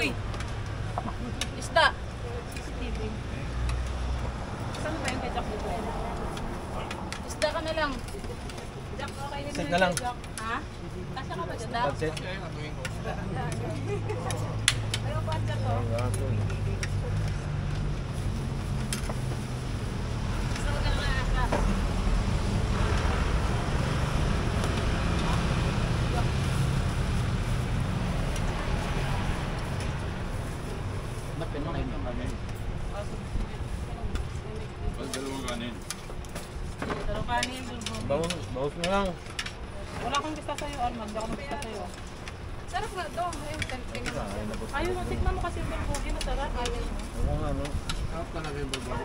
Uy! Isda! CCTV. Saan ba yung kay Jack dito? Isda ka na lang. Jack, okay din Set na lang. Jack. Ha? Kasya ka ba dyan? Set. Ayaw pa dyan to. Saan ka na asa? Napin mo kayo ng kanin. Dalawang kanin. Dalawang kanin, bulbul. Bawas na lang. Wala akong gusto sa'yo, Armand. Wala akong gusto sa'yo. Sarap nga ito. Ayaw mo, tikman mo kasi yung bulgogi. Masarap. Ayaw mo. Oo nga, no? Sarap talaga yung bulbul.